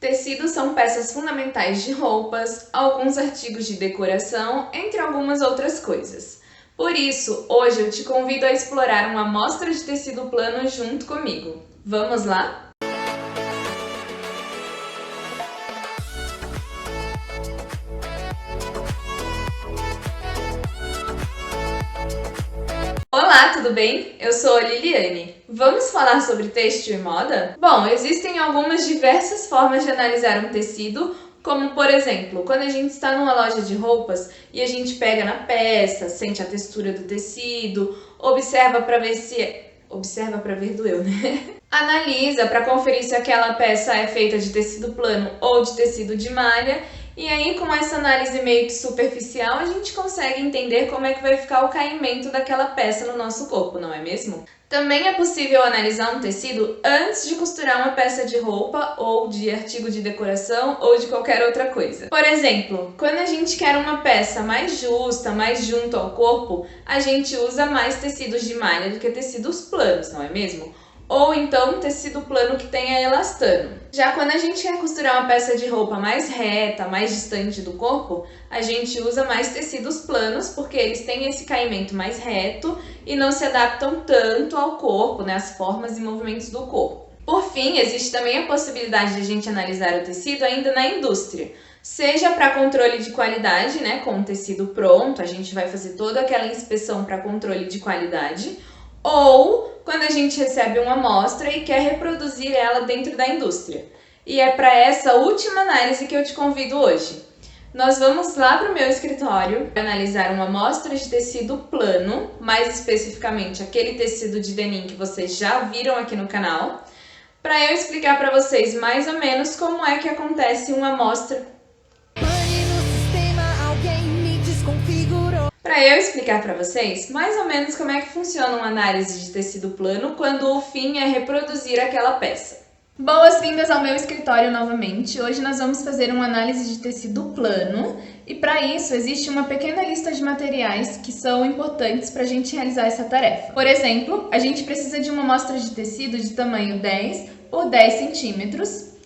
Tecidos são peças fundamentais de roupas, alguns artigos de decoração, entre algumas outras coisas. Por isso, hoje eu te convido a explorar uma amostra de tecido plano junto comigo. Vamos lá? Olá, tudo bem? Eu sou a Liliane. Vamos falar sobre têxtil e moda? Bom, existem algumas diversas formas de analisar um tecido, como por exemplo, quando a gente está numa loja de roupas e a gente pega na peça, sente a textura do tecido, observa para ver se... Observa para ver doeu, né? Analisa para conferir se aquela peça é feita de tecido plano ou de tecido de malha. E aí, com essa análise meio que superficial, a gente consegue entender como é que vai ficar o caimento daquela peça no nosso corpo, não é mesmo? Também é possível analisar um tecido antes de costurar uma peça de roupa ou de artigo de decoração ou de qualquer outra coisa. Por exemplo, quando a gente quer uma peça mais justa, mais junto ao corpo, a gente usa mais tecidos de malha do que tecidos planos, não é mesmo? Ou então tecido plano que tenha elastano. Já quando a gente quer costurar uma peça de roupa mais reta, mais distante do corpo, a gente usa mais tecidos planos porque eles têm esse caimento mais reto e não se adaptam tanto ao corpo, né, às formas e movimentos do corpo. Por fim, existe também a possibilidade de a gente analisar o tecido ainda na indústria. Seja para controle de qualidade, né, com o tecido pronto, a gente vai fazer toda aquela inspeção para controle de qualidade, ou quando a gente recebe uma amostra e quer reproduzir ela dentro da indústria. E é para essa última análise que eu te convido hoje. Nós vamos lá para o meu escritório analisar uma amostra de tecido plano, mais especificamente aquele tecido de denim que vocês já viram aqui no canal, para eu explicar para vocês mais ou menos como é que acontece uma amostra. Para eu explicar para vocês mais ou menos como é que funciona uma análise de tecido plano quando o fim é reproduzir aquela peça. Boas-vindas ao meu escritório novamente. Hoje nós vamos fazer uma análise de tecido plano e para isso existe uma pequena lista de materiais que são importantes para a gente realizar essa tarefa. Por exemplo, a gente precisa de uma amostra de tecido de tamanho 10 por 10 centímetros.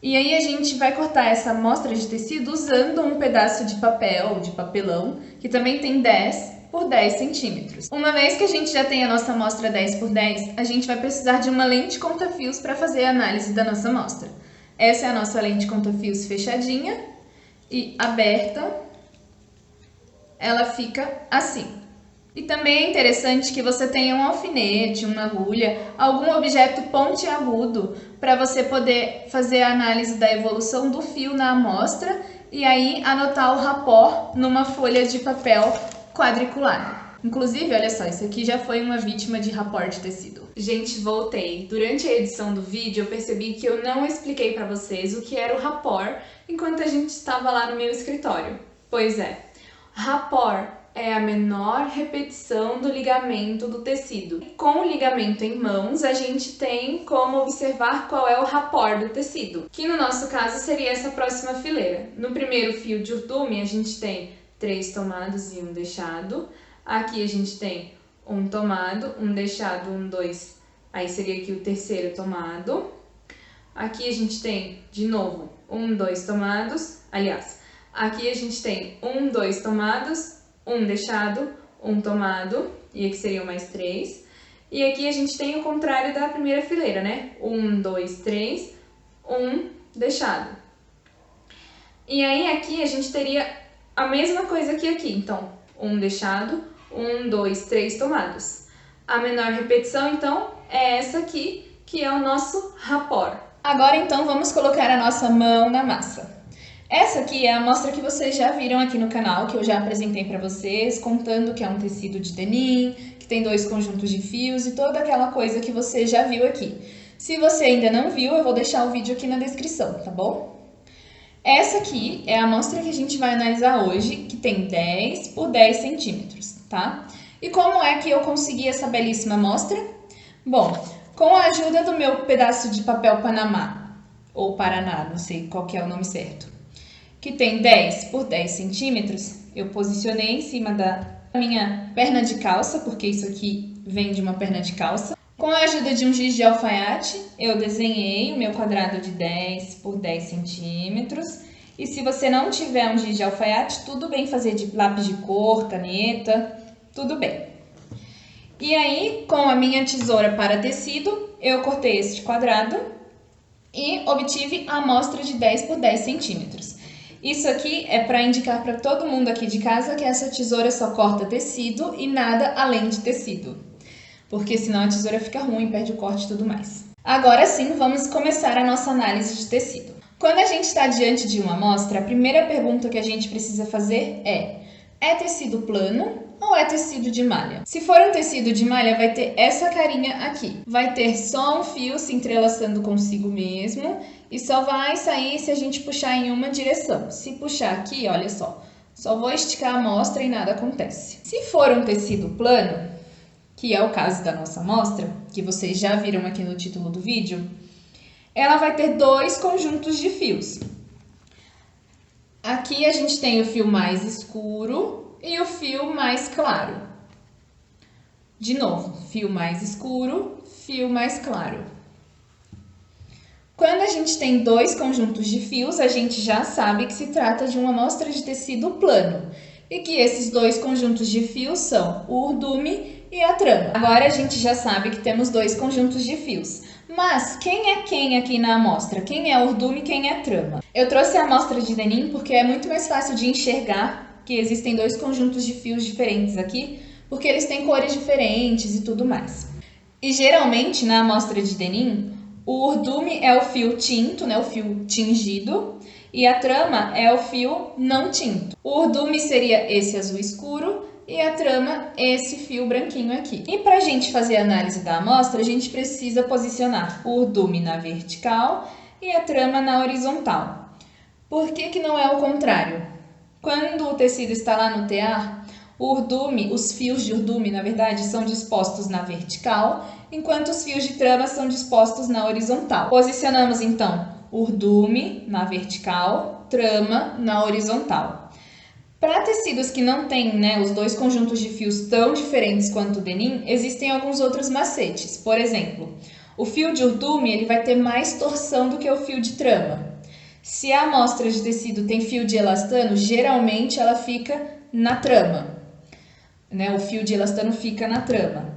E aí a gente vai cortar essa amostra de tecido usando um pedaço de papel, de papelão, que também tem 10 por 10 centímetros. Uma vez que a gente já tem a nossa amostra 10 por 10, a gente vai precisar de uma lente conta-fios para fazer a análise da nossa amostra. Essa é a nossa lente conta-fios fechadinha e aberta, ela fica assim. E também é interessante que você tenha um alfinete, uma agulha, algum objeto pontiagudo para você poder fazer a análise da evolução do fio na amostra e aí anotar o rapport numa folha de papel quadriculado. Inclusive, olha só, isso aqui já foi uma vítima de rapport de tecido. Gente, voltei. Durante a edição do vídeo eu percebi que eu não expliquei para vocês o que era o rapport enquanto a gente estava lá no meu escritório. Pois é, rapport é a menor repetição do ligamento do tecido. Com o ligamento em mãos, a gente tem como observar qual é o rapport do tecido, que no nosso caso seria essa próxima fileira. No primeiro fio de urtume, a gente tem 3 tomados e um deixado. Aqui a gente tem um tomado, um deixado, um 2, aí seria aqui o terceiro tomado. Aqui a gente tem, de novo, 1, 2 tomados, aliás, aqui a gente tem 1, 2 tomados, um deixado, um tomado, e aqui seriam mais 3. E aqui a gente tem o contrário da primeira fileira, né? 1, 2, 3, um deixado. E aí aqui a gente teria a mesma coisa que aqui, então, um deixado, 1, 2, 3 tomados. A menor repetição, então, é essa aqui, que é o nosso rapport. Agora, então, vamos colocar a nossa mão na massa. Essa aqui é a amostra que vocês já viram aqui no canal, que eu já apresentei para vocês, contando que é um tecido de denim, que tem 2 conjuntos de fios e toda aquela coisa que você já viu aqui. Se você ainda não viu, eu vou deixar o vídeo aqui na descrição, tá bom? Essa aqui é a amostra que a gente vai analisar hoje, que tem 10 por 10 centímetros, tá? E como é que eu consegui essa belíssima amostra? Bom, com a ajuda do meu pedaço de papel Panamá, ou Paraná, não sei qual que é o nome certo, que tem 10 por 10 centímetros, eu posicionei em cima da minha perna de calça, porque isso aqui vem de uma perna de calça. Com a ajuda de um giz de alfaiate, eu desenhei o meu quadrado de 10 por 10 centímetros. E se você não tiver um giz de alfaiate, tudo bem fazer de lápis de cor, caneta, tudo bem. E aí, com a minha tesoura para tecido, eu cortei este quadrado e obtive a amostra de 10 por 10 centímetros. Isso aqui é para indicar para todo mundo aqui de casa que essa tesoura só corta tecido e nada além de tecido. Porque senão a tesoura fica ruim, perde o corte e tudo mais. Agora sim, vamos começar a nossa análise de tecido. Quando a gente está diante de uma amostra, a primeira pergunta que a gente precisa fazer é tecido plano ou é tecido de malha? Se for um tecido de malha, vai ter essa carinha aqui. Vai ter só um fio se entrelaçando consigo mesmo e só vai sair se a gente puxar em uma direção. Se puxar aqui, olha só vou esticar a amostra e nada acontece. Se for um tecido plano, que é o caso da nossa amostra, que vocês já viram aqui no título do vídeo, ela vai ter dois conjuntos de fios. Aqui a gente tem o fio mais escuro e o fio mais claro. De novo, fio mais escuro, fio mais claro. Quando a gente tem dois conjuntos de fios, a gente já sabe que se trata de uma amostra de tecido plano e que esses dois conjuntos de fios são o urdume e a trama. Agora a gente já sabe que temos dois conjuntos de fios. Mas quem é quem aqui na amostra? Quem é urdume e quem é trama? Eu trouxe a amostra de denim porque é muito mais fácil de enxergar que existem dois conjuntos de fios diferentes aqui, porque eles têm cores diferentes e tudo mais. E geralmente na amostra de denim, o urdume é o fio tinto, né, o fio tingido, e a trama é o fio não tinto. O urdume seria esse azul escuro e a trama esse fio branquinho aqui. E para a gente fazer a análise da amostra, a gente precisa posicionar o urdume na vertical e a trama na horizontal. Por que que não é o contrário? Quando o tecido está lá no tear, o urdume, os fios de urdume, na verdade, são dispostos na vertical, enquanto os fios de trama são dispostos na horizontal. Posicionamos então urdume na vertical, trama na horizontal. Para tecidos que não têm, os dois conjuntos de fios tão diferentes quanto o denim, existem alguns outros macetes. Por exemplo, o fio de urdume ele vai ter mais torção do que o fio de trama. Se a amostra de tecido tem fio de elastano, geralmente ela fica na trama. O fio de elastano fica na trama.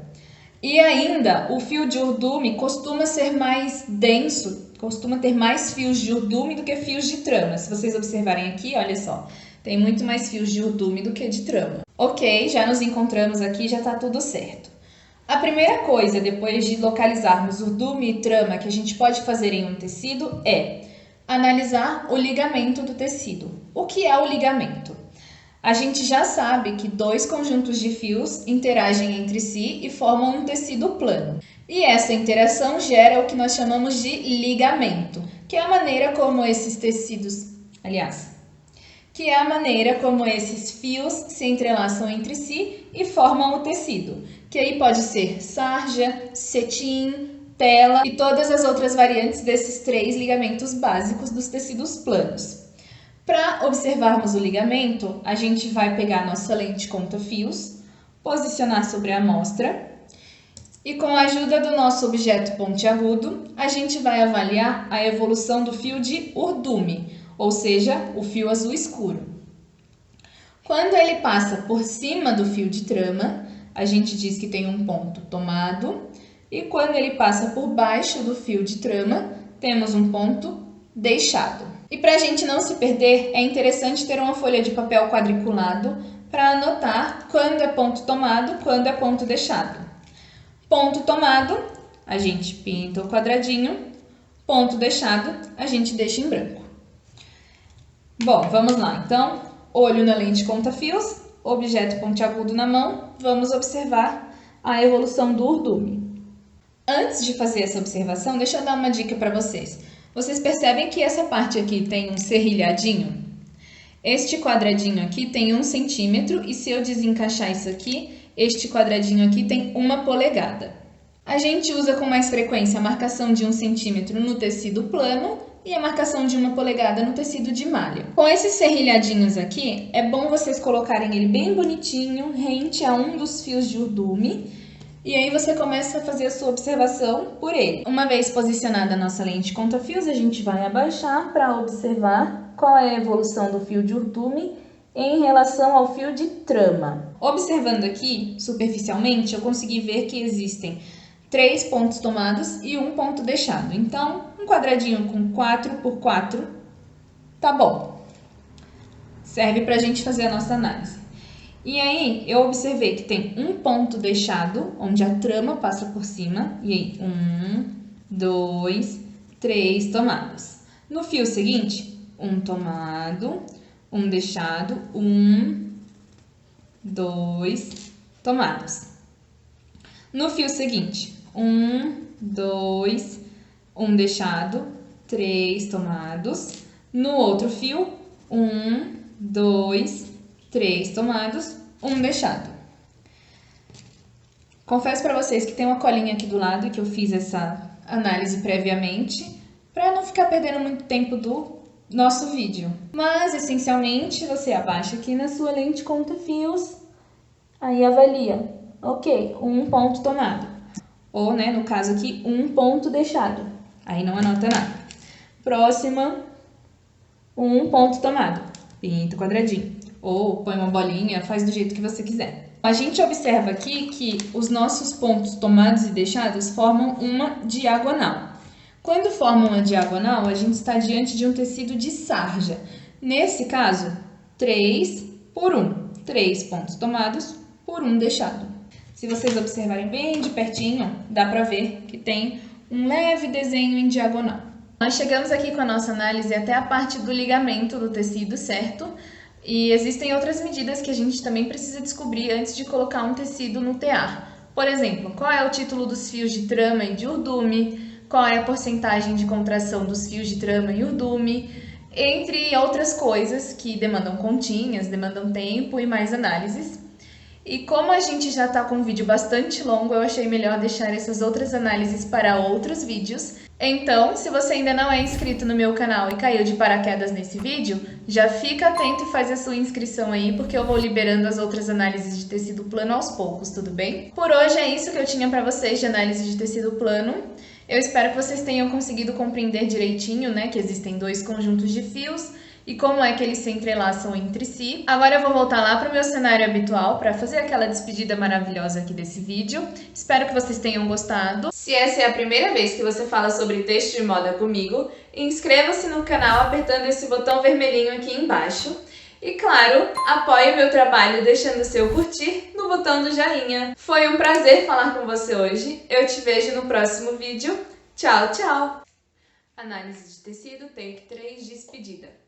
E ainda, o fio de urdume costuma ser mais denso, costuma ter mais fios de urdume do que fios de trama. Se vocês observarem aqui, olha só. Tem muito mais fios de urdume do que de trama. Ok, já nos encontramos aqui, já tá tudo certo. A primeira coisa, depois de localizarmos urdume e trama, que a gente pode fazer em um tecido é analisar o ligamento do tecido. O que é o ligamento? A gente já sabe que dois conjuntos de fios interagem entre si e formam um tecido plano. E essa interação gera o que nós chamamos de ligamento, que é a maneira como esses fios se entrelaçam entre si e formam o tecido, que aí pode ser sarja, cetim, tela e todas as outras variantes desses três ligamentos básicos dos tecidos planos. Para observarmos o ligamento, a gente vai pegar a nossa lente conta-fios, posicionar sobre a amostra e com a ajuda do nosso objeto pontiagudo, a gente vai avaliar a evolução do fio de urdume, ou seja, o fio azul escuro. Quando ele passa por cima do fio de trama, a gente diz que tem um ponto tomado, e quando ele passa por baixo do fio de trama, temos um ponto deixado. E para a gente não se perder, é interessante ter uma folha de papel quadriculado para anotar quando é ponto tomado, quando é ponto deixado. Ponto tomado, a gente pinta o quadradinho, ponto deixado, a gente deixa em branco. Bom, vamos lá, então, olho na lente conta-fios, objeto pontiagudo na mão, vamos observar a evolução do urdume. Antes de fazer essa observação, deixa eu dar uma dica para vocês. Vocês percebem que essa parte aqui tem um serrilhadinho? Este quadradinho aqui tem 1 centímetro e se eu desencaixar isso aqui, este quadradinho aqui tem 1 polegada. A gente usa com mais frequência a marcação de 1 centímetro no tecido plano e a marcação de 1 polegada no tecido de malha. Com esses serrilhadinhos aqui, é bom vocês colocarem ele bem bonitinho, rente a um dos fios de urdume E aí você começa a fazer a sua observação por ele. Uma vez posicionada a nossa lente conta-fios, a gente vai abaixar para observar qual é a evolução do fio de urdume em relação ao fio de trama. Observando aqui, superficialmente, eu consegui ver que existem 3 pontos tomados e 1 ponto deixado. Então, um quadradinho com 4 por 4 tá bom. Serve para a gente fazer a nossa análise. E aí, eu observei que tem um ponto deixado, onde a trama passa por cima. E aí, 1, 2, 3 tomados. No fio seguinte, um tomado, um deixado, 1, 2 tomados. No fio seguinte, 1, 2, um deixado, 3 tomados. No outro fio, 1, 2, 3 tomados, um deixado. Confesso para vocês que tem uma colinha aqui do lado que eu fiz essa análise previamente, para não ficar perdendo muito tempo do nosso vídeo. Mas, essencialmente, você abaixa aqui na sua lente conta-fios, aí avalia. Ok, 1 ponto tomado. Ou, né, no caso aqui, 1 ponto deixado. Aí não anota nada. Próxima, 1 ponto tomado. Pinta o quadradinho. Ou põe uma bolinha, faz do jeito que você quiser. A gente observa aqui que os nossos pontos tomados e deixados formam uma diagonal. Quando forma uma diagonal, a gente está diante de um tecido de sarja. Nesse caso, 3 por 1. 3 pontos tomados por 1 deixado. Se vocês observarem bem de pertinho, dá para ver que tem um leve desenho em diagonal. Nós chegamos aqui com a nossa análise até a parte do ligamento do tecido, certo? E existem outras medidas que a gente também precisa descobrir antes de colocar um tecido no tear. Por exemplo, qual é o título dos fios de trama e de urdume, qual é a porcentagem de contração dos fios de trama e urdume, entre outras coisas que demandam continhas, demandam tempo e mais análises. E como a gente já está com um vídeo bastante longo, eu achei melhor deixar essas outras análises para outros vídeos. Então, se você ainda não é inscrito no meu canal e caiu de paraquedas nesse vídeo, já fica atento e faz a sua inscrição aí, porque eu vou liberando as outras análises de tecido plano aos poucos, tudo bem? Por hoje é isso que eu tinha para vocês de análise de tecido plano. Eu espero que vocês tenham conseguido compreender direitinho, né, que existem 2 conjuntos de fios e como é que eles se entrelaçam entre si. Agora eu vou voltar lá para o meu cenário habitual para fazer aquela despedida maravilhosa aqui desse vídeo. Espero que vocês tenham gostado. Se essa é a primeira vez que você fala sobre texto de moda comigo, inscreva-se no canal apertando esse botão vermelhinho aqui embaixo. E claro, apoie o meu trabalho deixando seu curtir no botão do joinha. Foi um prazer falar com você hoje. Eu te vejo no próximo vídeo. Tchau, tchau! Análise de tecido, take 3, despedida.